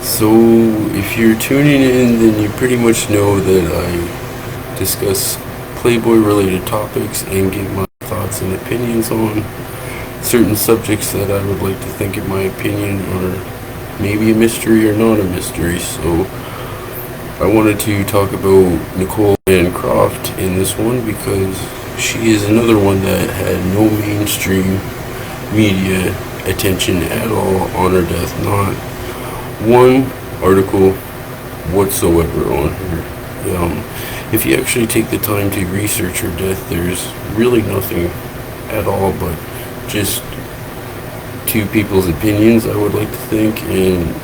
So, if you're tuning in, then you pretty much know that I discuss Playboy related topics and give my thoughts and opinions on certain subjects that I would like to think, in my opinion, are maybe a mystery or not a mystery. So, I wanted to talk about Nichole and Croft in this one because she is another one that had no mainstream media attention at all on her death. Not one article whatsoever on her. If you actually take the time to research her death, there's really nothing at all but just two people's opinions, I would like to think, and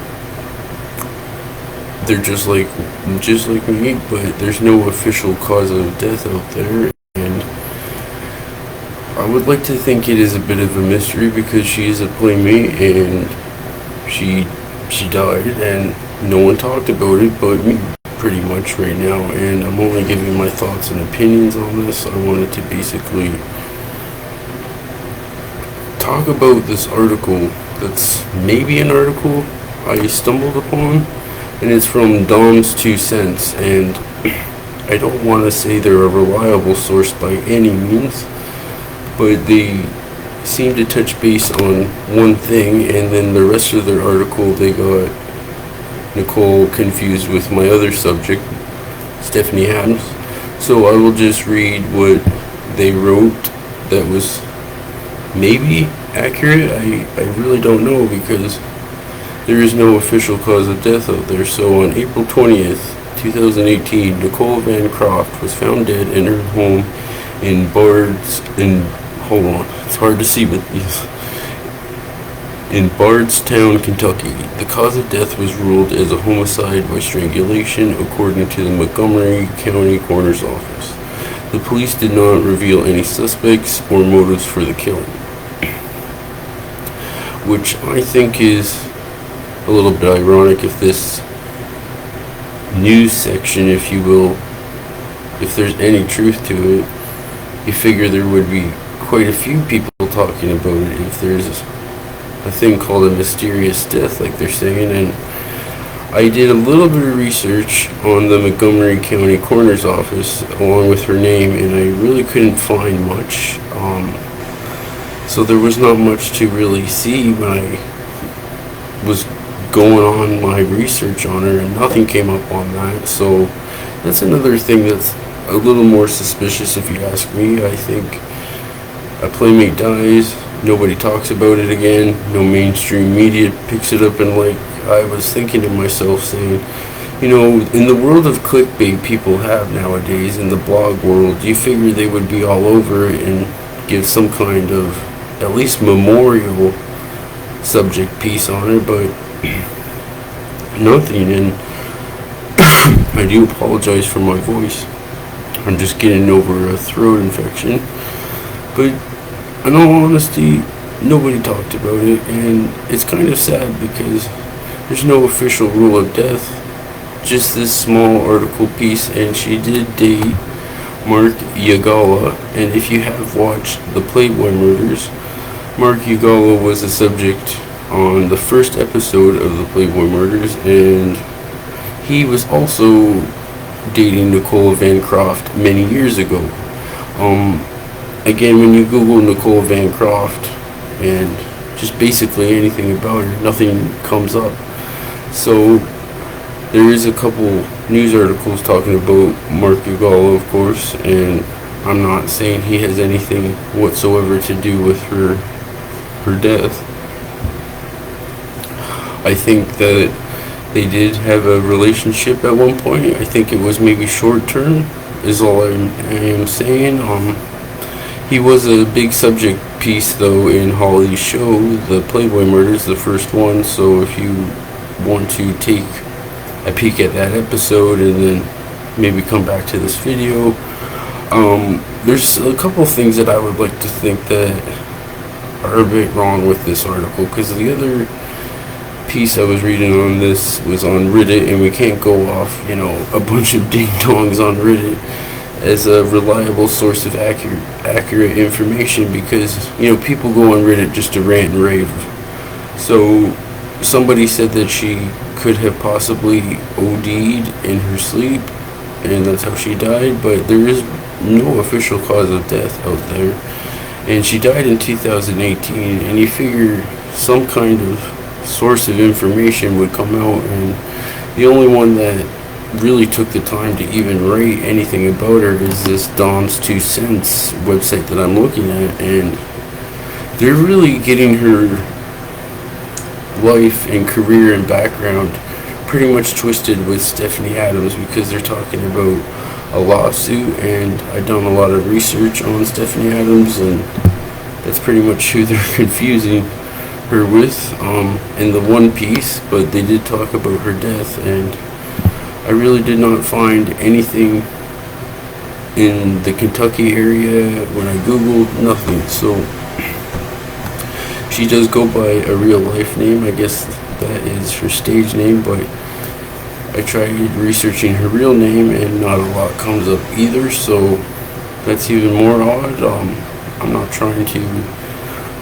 they're just like me, but there's no official cause of death out there. And I would like to think it is a bit of a mystery because she is a playmate and she died and no one talked about it but me pretty much right now, and I'm only giving my thoughts and opinions on this. I wanted to basically talk about this article that's maybe an article I stumbled upon, and it's from Dom's 2 Cents, and I don't want to say they're a reliable source by any means, but they seem to touch base on one thing, and then the rest of their article they got Nichole confused with my other subject, Stephanie Adams. So I will just read what they wrote that was maybe accurate. I really don't know because there is no official cause of death out there. So on April 20th, 2018, Nichole Van Croft was found dead in her home in hold on, it's hard to see with these. In Bardstown, Kentucky. The cause of death was ruled as a homicide by strangulation, according to the Montgomery County Coroner's Office. The police did not reveal any suspects or motives for the killing, which I think is a little bit ironic. If this news section, if you will, if there's any truth to it, you figure there would be quite a few people talking about it if there's a thing called a mysterious death, like they're saying. And I did a little bit of research on the Montgomery County Coroner's Office along with her name, and I really couldn't find much. So there was not much to really see when I was going on my research on her, and nothing came up on that. So that's another thing that's a little more suspicious if you ask me. I think a playmate dies, nobody talks about it again, no mainstream media picks it up, and like I was thinking to myself saying, you know, in the world of clickbait people have nowadays, in the blog world, you figure they would be all over it and give some kind of at least memorial subject piece on her, but nothing. And I do apologize for my voice. I'm just getting over a throat infection, but in all honesty, nobody talked about it, and it's kind of sad because there's no official rule of death, just this small article piece. And she did date Mark Yagala, and if you have watched the Playboy murders, Mark Yagala was a subject on the first episode of the Playboy murders, and he was also dating Nichole Van Croft many years ago. Again, when you Google Nichole Van Croft and just basically anything about her, nothing comes up. So there is a couple news articles talking about Mark Yagala, of course, and I'm not saying he has anything whatsoever to do with her death. I think that they did have a relationship at one point. I think it was maybe short term, is all I am saying. He was a big subject piece, though, in Holly's show, The Playboy Murders, the first one. So if you want to take a peek at that episode and then maybe come back to this video, there's a couple things that I would like to think that are a bit wrong with this article, because the other piece I was reading on this was on Reddit, and we can't go off, you know, a bunch of ding-dongs on Reddit as a reliable source of accurate information, because, you know, people go on Reddit just to rant and rave. So somebody said that she could have possibly OD'd in her sleep, and that's how she died, but there is no official cause of death out there. And she died in 2018, and you figure some kind of source of information would come out, and the only one that really took the time to even write anything about her is this Don's 2 Cents website that I'm looking at, and they're really getting her life and career and background pretty much twisted with Stephanie Adams, because they're talking about a lawsuit, and I've done a lot of research on Stephanie Adams, and that's pretty much who they're confusing her with in the one piece. But they did talk about her death, and I really did not find anything in the Kentucky area when I googled. Nothing. So she does go by a real life name. I guess that is her stage name, but I tried researching her real name and not a lot comes up either, so that's even more odd. I'm not trying to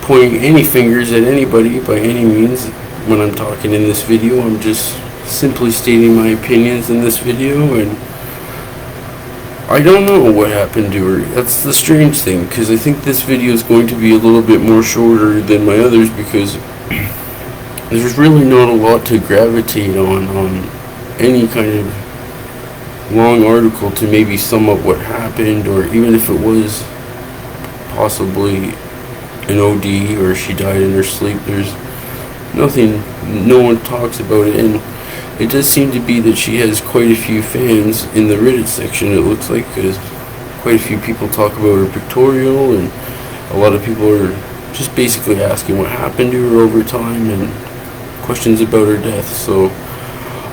point any fingers at anybody by any means when I'm talking in this video. I'm just simply stating my opinions in this video, and I don't know what happened to her. That's the strange thing, because I think this video is going to be a little bit more shorter than my others, because there's really not a lot to gravitate on any kind of long article to maybe sum up what happened, or even if it was possibly an OD or she died in her sleep. There's nothing, no one talks about it, and it does seem to be that she has quite a few fans in the Reddit section, it looks like, because quite a few people talk about her pictorial, and a lot of people are just basically asking what happened to her over time and questions about her death. So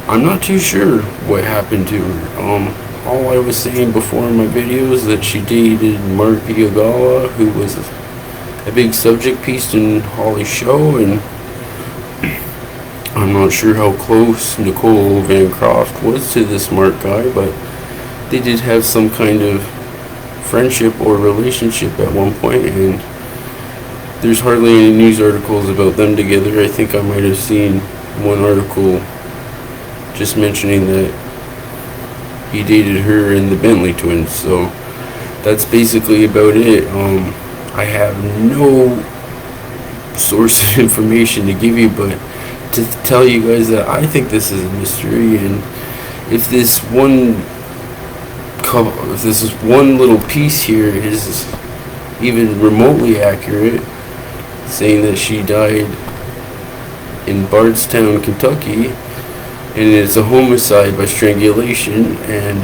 I'm not too sure what happened to her. All I was saying before in my video is that she dated Mark Yagala, who was a big subject piece in Holly's show, and I'm not sure how close Nichole Van Croft was to this Mark guy, but they did have some kind of friendship or relationship at one point, and there's hardly any news articles about them together. I think I might have seen one article just mentioning that he dated her and the Bentley twins, so that's basically about it. I have no source of information to give you, but to tell you guys that I think this is a mystery, and if this one little piece here is even remotely accurate, saying that she died in Bardstown, Kentucky, and it's a homicide by strangulation, and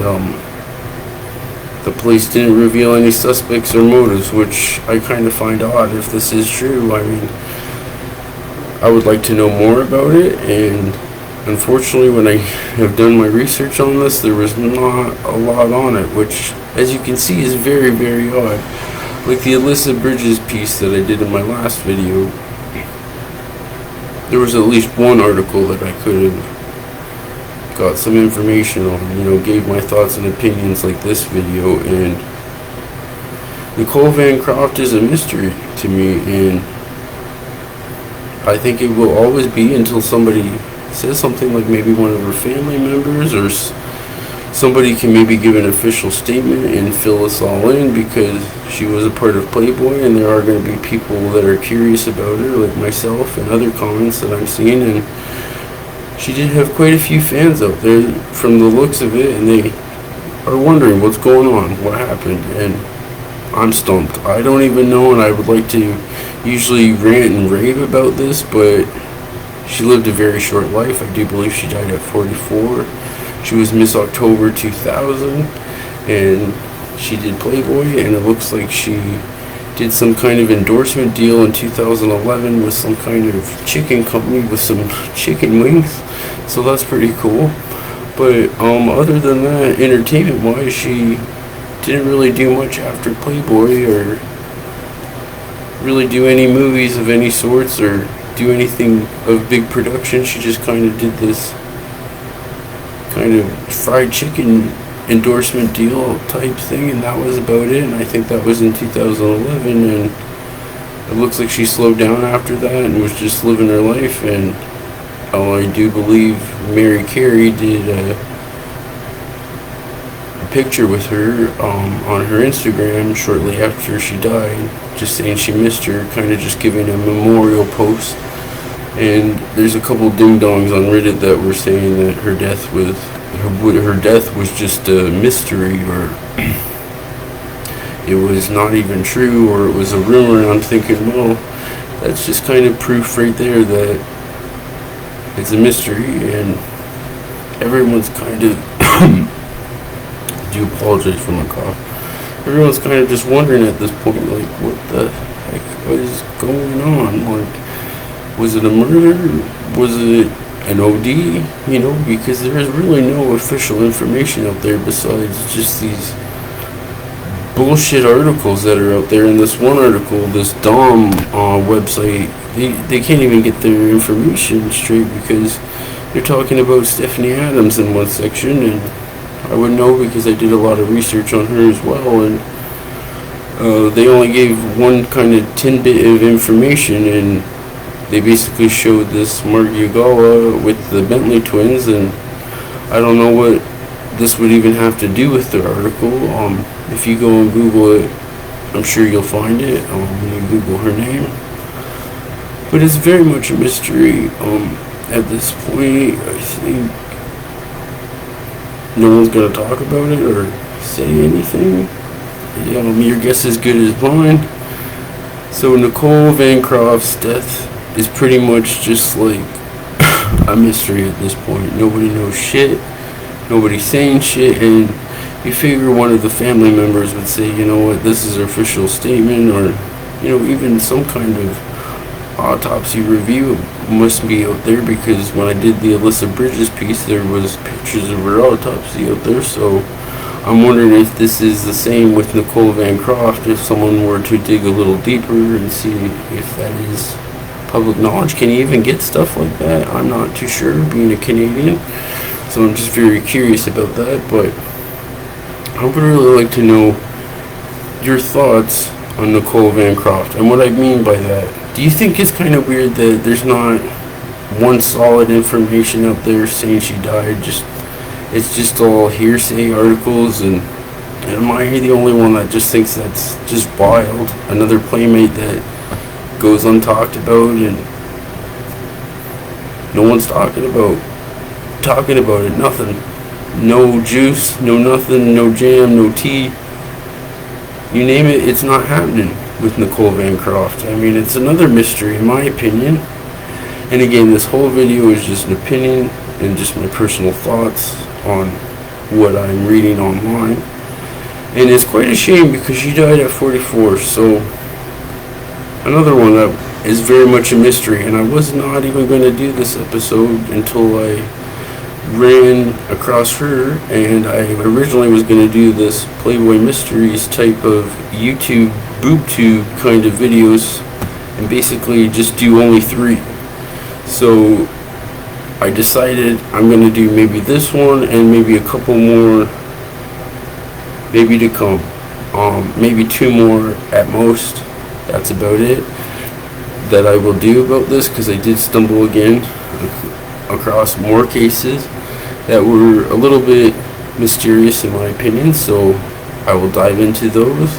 the police didn't reveal any suspects or motives, which I kind of find odd if this is true. I mean, I would like to know more about it, and unfortunately when I have done my research on this, there was not a lot on it, which, as you can see, is very, very odd. Like the Alyssa Bridges piece that I did in my last video, there was at least one article that I could have got some information on, gave my thoughts and opinions like this video, and Nichole Van Croft is a mystery to me, and I think it will always be until somebody says something, like maybe one of her family members or somebody can maybe give an official statement and fill us all in, because she was a part of Playboy, and there are going to be people that are curious about her, like myself and other comments that I'm seeing, and she did have quite a few fans out there from the looks of it, and they are wondering what's going on, what happened, and I'm stumped. I don't even know, and I would like to usually rant and rave about this, but she lived a very short life. I do believe she died at 44. She was Miss October 2000, and she did Playboy, and it looks like she did some kind of endorsement deal in 2011 with some kind of chicken company with some chicken wings, so that's pretty cool. But other than that, entertainment wise, she didn't really do much after Playboy, or really do any movies of any sorts, or do anything of big production. She just kind of did this kind of fried chicken endorsement deal type thing, and that was about it. And I think that was in 2011, and it looks like she slowed down after that and was just living her life, and I do believe Mary Carey did a picture with her on her Instagram shortly after she died, just saying she missed her, kind of just giving a memorial post. And there's a couple ding-dongs on Reddit that were saying that her death was just a mystery, or it was not even true, or it was a rumor. And I'm thinking, well, that's just kind of proof right there that it's a mystery, and everyone's kind of I do apologize for my cough. Everyone's kind of just wondering at this point, like, what the heck, what is going on? Like, was it a murder? Was it an OD? You know, because there is really no official information out there besides just these bullshit articles that are out there. In this one article, this Dom website, they can't even get their information straight because they're talking about Stephanie Adams in one section, and I would know because I did a lot of research on her as well, and they only gave one kind of tidbit of information, and they basically showed this Margiagala with the Bentley twins, and I don't know what this would even have to do with the article. If you go and Google it, I'm sure you'll find it when you Google her name. But it's very much a mystery. At this point, I think no one's going to talk about it or say anything. Your guess is good as mine. So Nichole Van Croft's death is pretty much just like a mystery at this point. Nobody knows shit. Nobody's saying shit, and you figure one of the family members would say, you know what, this is an official statement, or, you know, even some kind of autopsy review must be out there, because when I did the Alyssa Bridges piece, there was pictures of her autopsy out there. So I'm wondering if this is the same with Nichole Van Croft, if someone were to dig a little deeper and see if that is public knowledge. Can you even get stuff like that? I'm not too sure, being a Canadian, so I'm just very curious about that. But I would really like to know your thoughts on Nichole Van Croft. And what I mean by that, do you think it's kind of weird that there's not one solid information out there saying she died? It's just all hearsay articles, and am I the only one that just thinks that's just wild? Another playmate that goes untalked about, and no one's talking about it. Nothing. No juice, no nothing, no jam, no tea. You name it, it's not happening with Nichole Van Croft. I mean, it's another mystery in my opinion. And again, this whole video is just an opinion and just my personal thoughts on what I'm reading online. And it's quite a shame because she died at 44. So another one that is very much a mystery, and I was not even going to do this episode until I ran across her, and I originally was going to do this Playboy Mysteries type of YouTube BoobTube kind of videos and basically just do only 3. So I decided I'm going to do maybe this one and maybe a couple more maybe to come. Maybe 2 more at most. That's about it that I will do about this, because I did stumble again across more cases that were a little bit mysterious in my opinion, so I will dive into those.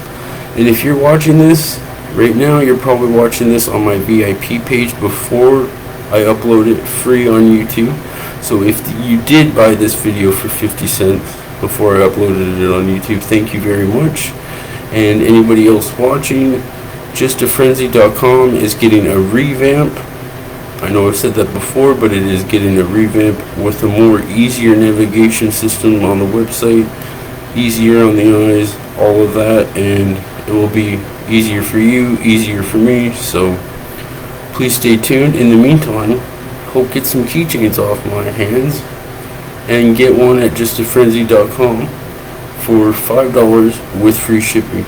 And if you're watching this right now, you're probably watching this on my VIP page before I upload it free on YouTube. So if you did buy this video for 50 cents before I uploaded it on YouTube, thank you very much. And anybody else watching, JustAFrenzy.com is getting a revamp. I know I've said that before, but it is getting a revamp with a more easier navigation system on the website, easier on the eyes, all of that, and it will be easier for you, easier for me. So please stay tuned. In the meantime, hope get some keychains off my hands and get one at JustAFrenzy.com for $5 with free shipping.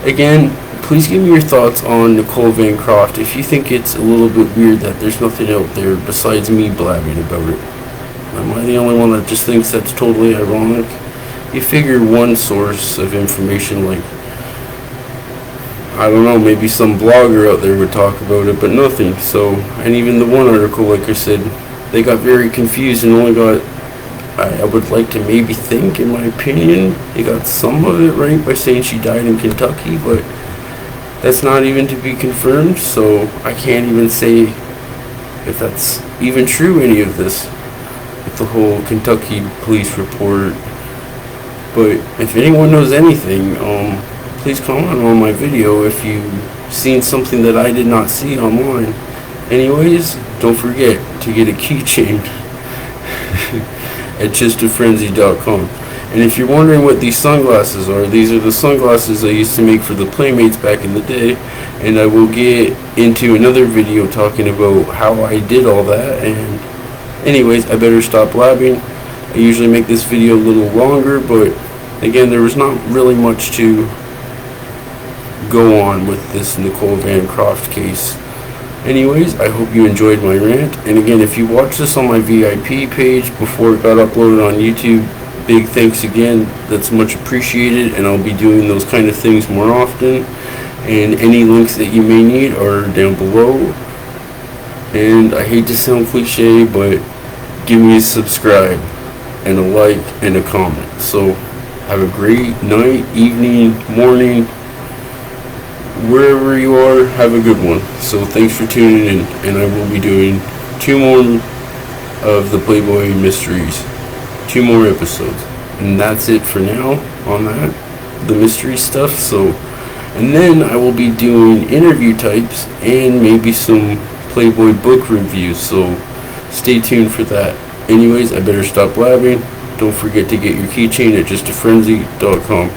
Again, please give me your thoughts on Nichole Van Croft. If you think it's a little bit weird that there's nothing out there besides me blabbing about it. Am I the only one that just thinks that's totally ironic? You figure one source of information, like, I don't know, maybe some blogger out there would talk about it, but nothing. So, and even the one article, like I said, they got very confused and only got, I would like to maybe think, in my opinion, they got some of it right by saying she died in Kentucky, but that's not even to be confirmed, so I can't even say if that's even true, any of this, with the whole Kentucky police report. But if anyone knows anything, please comment on my video if you've seen something that I did not see online. Anyways, don't forget to get a keychain at justafrenzy.com. And if you're wondering what these sunglasses are, these are the sunglasses I used to make for the Playmates back in the day, and I will get into another video talking about how I did all that. And anyways, I better stop blabbing. I usually make this video a little longer, but again, there was not really much to go on with this Nichole Van Croft case. Anyways, I hope you enjoyed my rant, and again, if you watched this on my VIP page before it got uploaded on YouTube, big thanks again. That's much appreciated, and I'll be doing those kind of things more often. And any links that you may need are down below. And I hate to sound cliche, but give me a subscribe and a like and a comment. So have a great night, evening, morning, wherever you are. Have a good one. So thanks for tuning in, and I will be doing 2 more of the Playboy mysteries, 2 more episodes, and that's it for now on that, the mystery stuff. So, and then I will be doing interview types and maybe some Playboy book reviews, so stay tuned for that. Anyways, I better stop blabbing. Don't forget to get your keychain at justafrenzy.com.